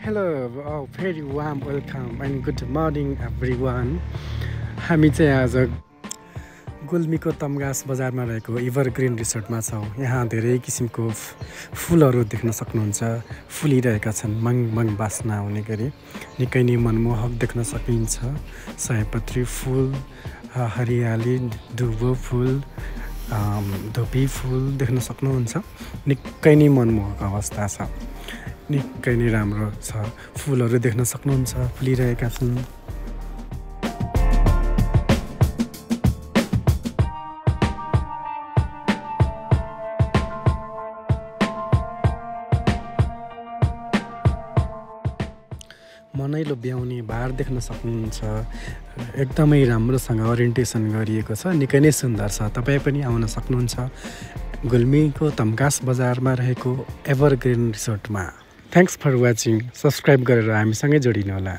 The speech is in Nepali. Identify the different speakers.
Speaker 1: Hello, very warm welcome and good morning everyone. हामी चाहिँ आज गुल्मीको तमगास बजारमा रहेको एभरग्रिन रिसोर्टमा छौँ। यहाँ धेरै किसिमको फुलहरू देख्न सक्नुहुन्छ। फुलिरहेका छन् मङ बास्ना हुने गरी निकै नै मनमोहक देख्न सकिन्छ। सयपत्री फुल, हरियाली दुबो फुल, धोपी फुल देख्न सक्नुहुन्छ। निकै नै मनमोहक अवस्था छ। निकै नै राम्रो छ। फुलहरू देख्न सक्नुहुन्छ, फुलिरहेका छन्। मनै लोभ्याउने भार देख्न सक्नुहुन्छ। एकदमै राम्रोसँग ओरिएन्टेसन गरिएको छ। निकै नै सुन्दर छ। तपाईँ पनि आउन सक्नुहुन्छ गुल्मीको तमगास बजारमा रहेको एभरग्रिन रिसोर्टमा। Thanks for watching. सब्सक्राइब गरेर हामीसँगै जोडिनुहोला।